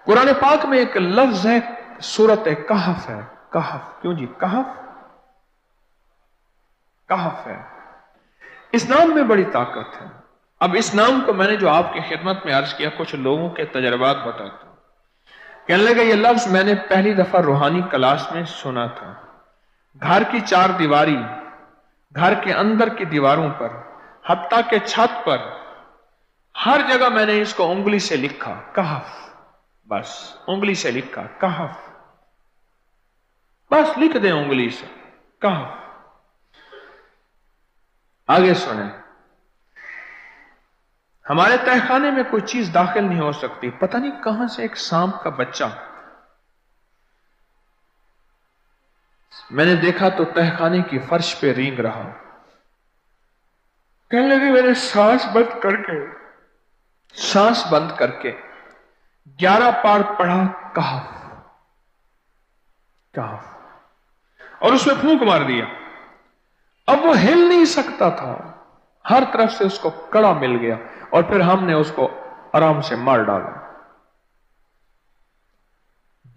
कुरान पाक में एक लफ्ज है, सूरत कहफ है। कहफ, क्यों जी? कहफ, कहफ है। इस नाम में बड़ी ताकत है। अब इस नाम को मैंने जो आपकी खिदमत में अर्ज किया, कुछ लोगों के तजर्बात बताता हूं। कहने लगे ये लफ्ज मैंने पहली दफा रूहानी क्लास में सुना था। घर की चार दीवारी, घर के अंदर की दीवारों पर, हत्ता के छत पर, हर जगह मैंने इसको उंगली से लिखा, कहफ। बस उंगली से लिखा, कहफ। बस लिख दें उंगली से, कहफ। आगे सुने, हमारे तहखाने में कोई चीज दाखिल नहीं हो सकती। पता नहीं कहां से एक सांप का बच्चा मैंने देखा तो तहखाने की फर्श पे रेंग रहा। कहने लगे मैंने सांस बंद करके 11 पार पढ़ा, कहफ कहफ, और उसमें फूंक मार दिया। अब वो हिल नहीं सकता था, हर तरफ से उसको कड़ा मिल गया, और फिर हमने उसको आराम से मार डाला।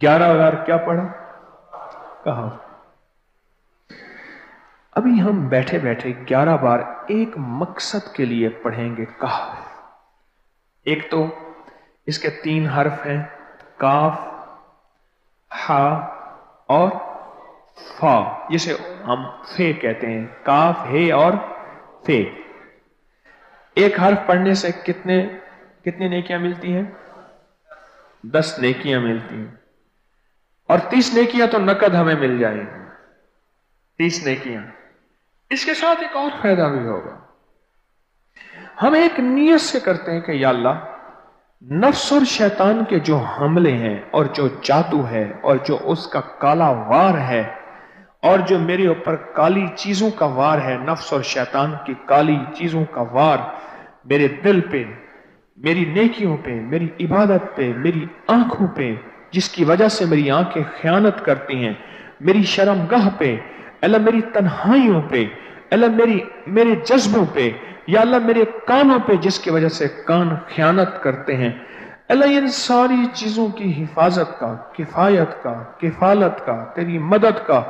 11 बार क्या पढ़ा? कहफ। अभी हम बैठे बैठे 11 बार एक मकसद के लिए पढ़ेंगे, कहफ। एक तो इसके 3 हर्फ हैं, काफ, हा और फा, जिसे हम फे कहते हैं। काफ, हे और फे। एक हर्फ पढ़ने से कितनी नेकियां मिलती हैं? 10 नेकियां मिलती हैं, और 30 नेकियां तो नकद हमें मिल जाएगी। 30 नेकियां। इसके साथ एक और फायदा भी होगा। हम एक नियत से करते हैं कि या अल्लाह, नफ्स और शैतान के जो हमले हैं और जो जादू है और जो उसका काला वार है और जो मेरे ऊपर काली चीजों का वार है, नफ्स और शैतान की काली चीजों का वार मेरे दिल पे, मेरी नेकियों पे, मेरी इबादत पे, मेरी आंखों पे, जिसकी वजह से मेरी आंखें खयानत करती हैं, मेरी शर्मगाह पे, अल्लाह मेरी तन्हाइयों पे, अल्लाह मेरे जज्बों पे, या अल्लाह मेरे कानों पे, जिसकी वजह से कान खयानत करते हैं, अल्लाह इन सारी चीजों की हिफाजत का, किफायत का, किफालत का, तेरी मदद का,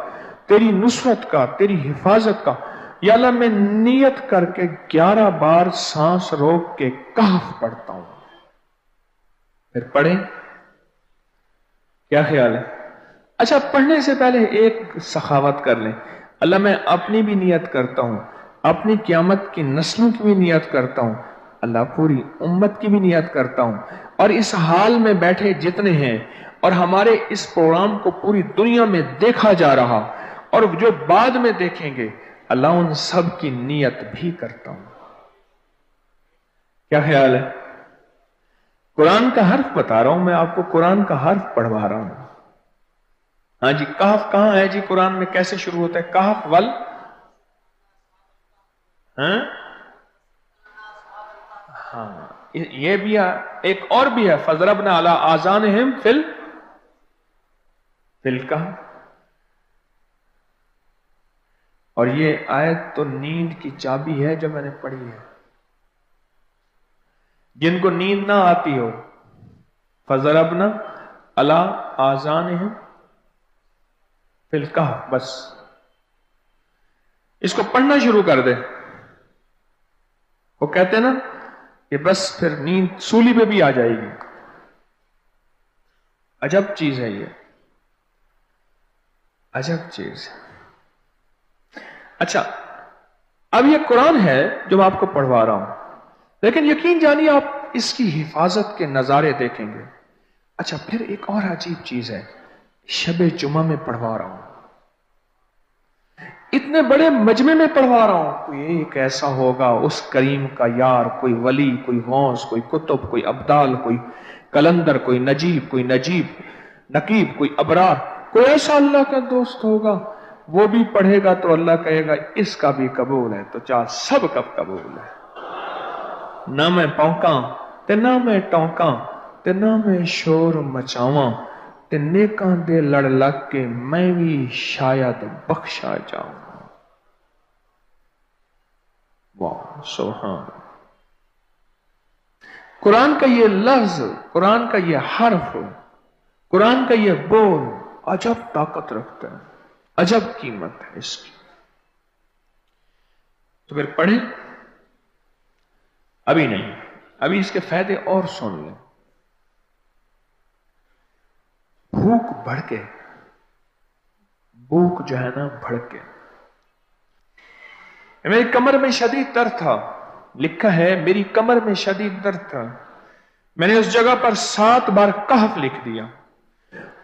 तेरी नुसरत का, तेरी हिफाजत का, या अल्लाह मैं नियत करके 11 बार सांस रोक के कहफ पढ़ता हूं। फिर पढ़ें, क्या ख्याल है? अच्छा, पढ़ने से पहले एक सखावत कर लें। अल्लाह मैं अपनी भी नियत करता हूं, अपनी क़यामत की नस्लों की भी नियत करता हूं, अल्लाह पूरी उम्मत की भी नियत करता हूं, और इस हाल में बैठे जितने हैं और हमारे इस प्रोग्राम को पूरी दुनिया में देखा जा रहा और जो बाद में देखेंगे, अल्लाह उन सब की नियत भी करता हूं। क्या ख्याल है? कुरान का हर्फ बता रहा हूं मैं आपको, कुरान का हर्फ पढ़वा रहा हूं। हाँ जी, कहफ कहां है जी? कुरान में कैसे शुरू होता है? कहफ वल, हाँ, ये भी है। एक और भी है, फजरबना अला आज़ानिहिम फिल कहफ। और ये आयत तो नींद की चाबी है जो मैंने पढ़ी है। जिनको नींद ना आती हो, फजरबना अला आज़ानिहिम फिल कहफ, बस इसको पढ़ना शुरू कर दे। वो कहते ना कि बस फिर नींद सूली पे भी आ जाएगी। अजब चीज है ये, अजब चीज। अच्छा, अब ये कुरान है जो मैं आपको पढ़वा रहा हूं, लेकिन यकीन जानिए आप इसकी हिफाजत के नजारे देखेंगे। अच्छा, फिर एक और अजीब चीज है, शबे जुमा में पढ़वा रहा हूं, इतने बड़े मजमे में पढ़वा रहा हूं। कोई एक ऐसा होगा उस करीम का यार, कोई वली, कोई गौस, कोई कुतुब, कोई अब्दाल, कोई कलंदर, कोई नजीब, कोई नकीब, कोई अबरार, कोई ऐसा अल्लाह का दोस्त होगा, वो भी पढ़ेगा तो अल्लाह कहेगा इसका भी कबूल है। तो चाह सब कब कबूल है। ना मैं पौंका ते ना मैं टौंका ते ना मैं शोर मचावा ते नेकां दे लड़ लग के मैं भी शायद बख्शा जाऊं। वाह, सुभान। कुरान का ये लफ्ज, कुरान का ये हर्फ कुरान का यह बोल अजब ताकत रखता है, अजब कीमत है इसकी। तो फिर पढ़ें? अभी नहीं, अभी इसके फायदे और सुन लें। भूख भड़के, भूख जो है ना भड़के। मेरी कमर में शदीद दर्द था, लिखा है मेरी कमर में शदीद दर्द था, मैंने उस जगह पर 7 बार कहफ लिख दिया।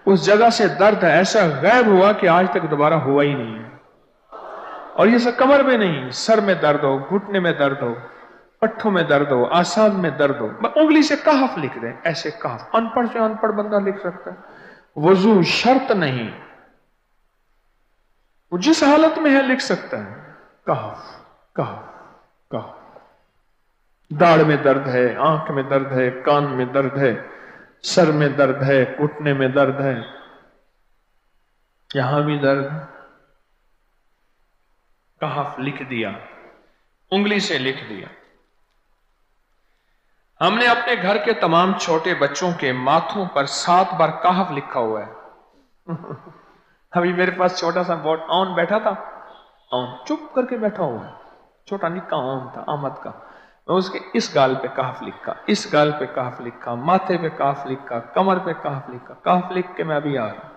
उस जगह से दर्द ऐसा गायब हुआ कि आज तक दोबारा हुआ ही नहीं है। और ये सब कमर में नहीं, सर में दर्द हो, घुटने में दर्द हो, पट्ठों में दर्द हो, आसान में दर्द हो, उंगली से कहफ लिख दें, ऐसे कहफ अनपढ़ से अनपढ़ बंदा लिख सकता है। वजू शर्त नहीं, वो जिस हालत में है लिख सकता है। कहफ कहफ कहफ। दाढ़ में दर्द है, आंख में दर्द है, कान में दर्द है, सर में दर्द है, घुटने में दर्द है, यहां भी दर्द है, कहफ लिख दिया, उंगली से लिख दिया। हमने अपने घर के तमाम छोटे बच्चों के माथों पर 7 बार कहफ लिखा हुआ है। अभी मेरे पास छोटा सा बोर्ड ऑन बैठा था, ऑन चुप करके बैठा हुआ है, छोटा निक्का ऑन था आमद का। मैं उसके इस गाल पे कहफ लिखा, इस गाल पे कहफ लिखा, माथे पे कहफ लिखा, कमर पे कहफ लिखा, कहफ लिख के मैं अभी आ रहा हूं।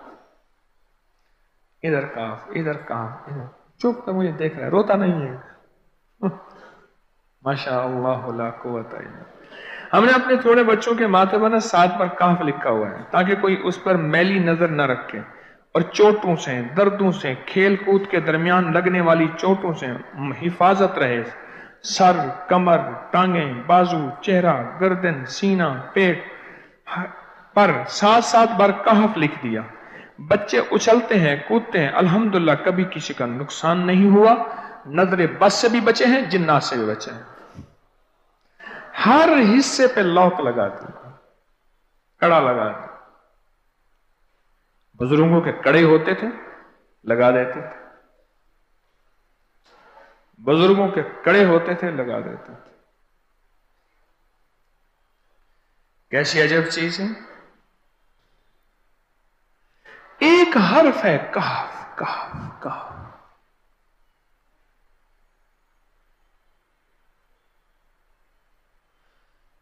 इधर कहफ, इधर कहफ, इधर चुप कर मुझे देख रहा है, रोता नहीं है। माशा अल्लाह ला कुव्वता इल्ला। हमने अपने थोड़े बच्चों के माथे पर 7 बार कहफ लिखा हुआ है ताकि कोई उस पर मैली नजर न रखे और चोटों से, दर्दों से, खेल कूद के दरमियान लगने वाली चोटों से हिफाजत रहे। सर, कमर, टांगें, बाजू, चेहरा, गर्दन, सीना, पेट पर 7-7 बार कहफ लिख दिया। बच्चे उछलते हैं, कूदते हैं, अल्हम्दुलिल्लाह कभी किसी का नुकसान नहीं हुआ। नजरे बस से भी बचे हैं, जिन्नात से भी बचे हैं। हर हिस्से पे लॉक लगा दिया, कड़ा लगा दिया। बुजुर्गों के कड़े होते थे, लगा देते थे, बुजुर्गों के कड़े होते थे, लगा देते थे। कैसी अजब चीज है। एक हर्फ है कहफ कहफ कहफ।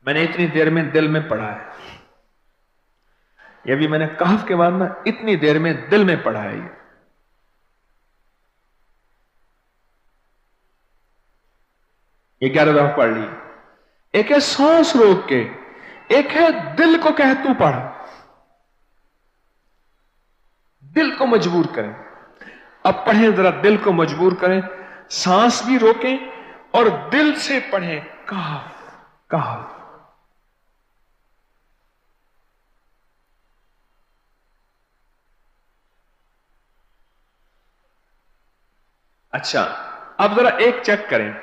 मैंने इतनी देर में दिल में पढ़ा है, ये भी मैंने कहफ के बाद ना इतनी देर में दिल में पढ़ा है। ये 11 दफा पढ़ ली। एक है सांस रोक के, एक है दिल को कह तू पढ़। दिल को मजबूर करें। अब पढ़ें, जरा दिल को मजबूर करें, सांस भी रोकें और दिल से पढ़ें कहफ कहफ। अच्छा, अब जरा एक चेक करें,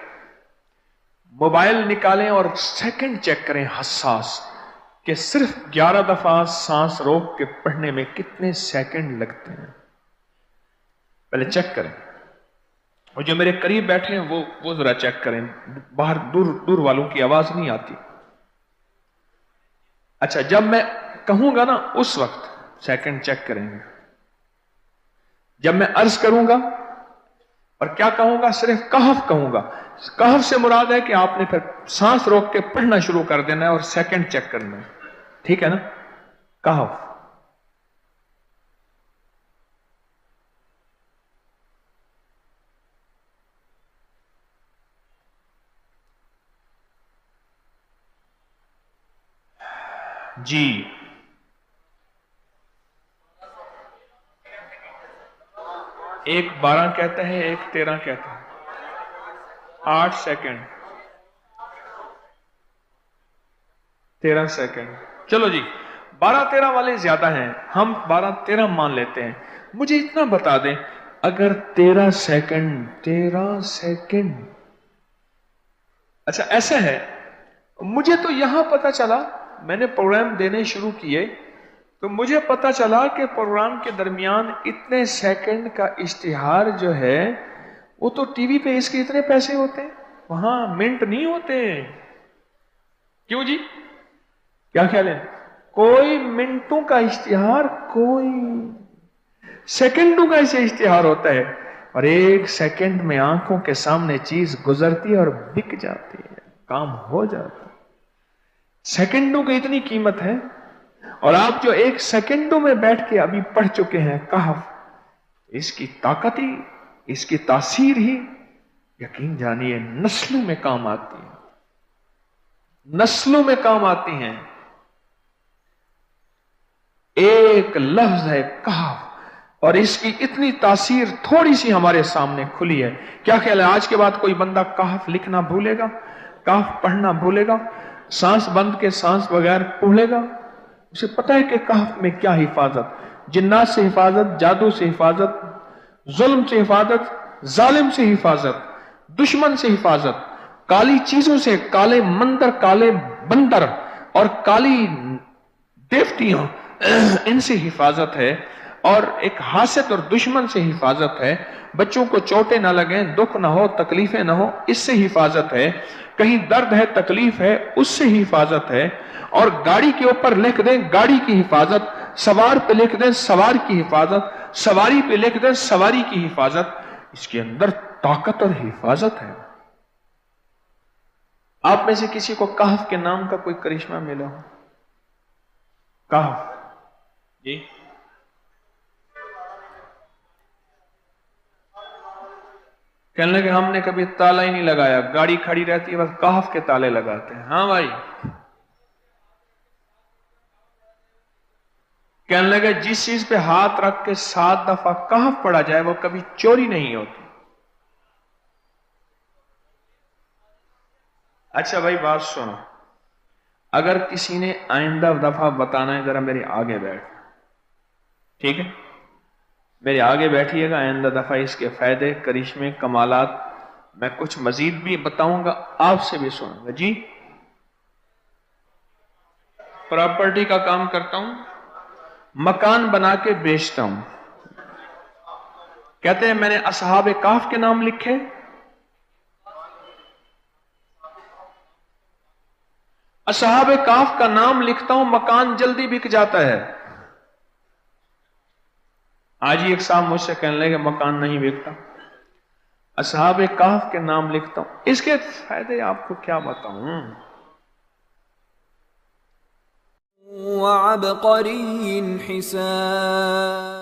मोबाइल निकालें और सेकंड चेक करें हसास कि सिर्फ 11 दफा सांस रोक के पढ़ने में कितने सेकंड लगते हैं। पहले चेक करें। और जो मेरे करीब बैठे हैं वो जरा चेक करें, बाहर दूर दूर वालों की आवाज नहीं आती। अच्छा, जब मैं कहूंगा ना उस वक्त सेकंड चेक करेंगे। जब मैं अर्ज करूंगा और क्या कहूंगा, सिर्फ कहफ कहूंगा। कहफ से मुराद है कि आपने फिर सांस रोक के पढ़ना शुरू कर देना है और सेकंड चेक करना है, ठीक है ना। कहफ। जी, एक 12 कहता है, एक 13 कहता है। 8 सेकंड, 13 सेकंड। चलो जी, 12-13 वाले ज्यादा हैं, हम 12-13 मान लेते हैं। मुझे इतना बता दें, अगर 13 सेकंड, अच्छा ऐसा है, मुझे तो यहां पता चला, मैंने प्रोग्राम देने शुरू किए तो मुझे पता चला कि प्रोग्राम के दरमियान इतने सेकंड का इश्तिहार जो है वो तो टीवी पे इसके इतने पैसे होते हैं, वहां मिनट नहीं होते। क्यों जी, क्या ख्याल है? کوئی منٹوں کا اشتہار، کوئی سیکنڈوں کا اسے اشتہار ہوتا ہے، اور ایک سیکنڈ میں آنکھوں کے سامنے چیز گزرتی ہے اور بک جاتی ہے، کام ہو جاتا ہے۔ سیکنڈوں کی اتنی قیمت ہے، اور آپ جو ایک سیکنڈوں میں بیٹھ کے ابھی پڑھ چکے ہیں کہف، اس کی طاقت ہی، اس کی تاثیر ہی یقین جانیے نسلوں میں کام آتی ہے، نسلوں میں کام آتی ہیں۔ ایک لفظ ہے کہف، اور اس کی اتنی تاثیر تھوڑی سی ہمارے سامنے کھلی ہے۔ کیا خیال ہے آج کے بعد کوئی بندہ کہف لکھنا بھولے گا؟ کہف پڑھنا بھولے گا؟ سانس بند کے سانس بغیر پڑھے گا؟ اسے پتہ ہے کہ کہف میں کیا حفاظت، جنات سے حفاظت، جادو سے حفاظت، ظلم سے حفاظت، ظالم سے حفاظت، دشمن سے حفاظت، کالی چیزوں سے، کالے مندر، کالے بندر اور کالی دیوتیاں، ان سے حفاظت ہے، اور ایک حاسد اور دشمن سے حفاظت ہے، بچوں کو چوٹیں نہ لگیں، دکھ نہ ہو، تکلیفیں نہ ہو، اس سے حفاظت ہے، کہیں درد ہے، تکلیف ہے، اس سے حفاظت ہے، اور گاڑی کے اوپر لکھ دیں گاڑی کی حفاظت، سوار پہ لکھ دیں سوار کی حفاظت، سواری پہ لکھ دیں سواری کی حفاظت، اس کے اندر طاقت اور حفاظت ہے۔ آپ میں سے کسی کو کہف کے نام کا کوئی کرشمہ ملا ہو؟ کہف جی کہنے لگے ہم نے کبھی تالا ہی نہیں لگایا، گاڑی کھڑی رہتی ہے بس کہف کے تالے لگاتے ہیں۔ ہاں بھائی، کہنے لگے جس چیز پہ ہاتھ رکھ کے 7 دفعہ کہف پڑا جائے وہ کبھی چوری نہیں ہوتی۔ اچھا بھائی بات سنو، اگر کسی نے آئندہ دفعہ بتانا ہے ذرا میرے آگے بیٹھ، ٹھیک ہے؟ میرے آگے بیٹھیے گا، آئندہ دفعہ اس کے فائدے، کرشمے، کمالات میں کچھ مزید بھی بتاؤں گا، آپ سے بھی سنوں گا۔ جی پراپرٹی کا کام کرتا ہوں، مکان بنا کے بیچتا ہوں۔ کہتے ہیں میں نے اصحاب کہف کے نام لکھے، اصحاب کہف کا نام لکھتا ہوں، مکان جلدی بک جاتا ہے۔ آج ہی ایک صاحب مجھ سے کہنے لگے مکان نہیں بکتا، اصحاب کہف کے نام لکھتا ہوں، اس کے فائدے آپ کو کیا بتاؤں۔ وعبقری حسان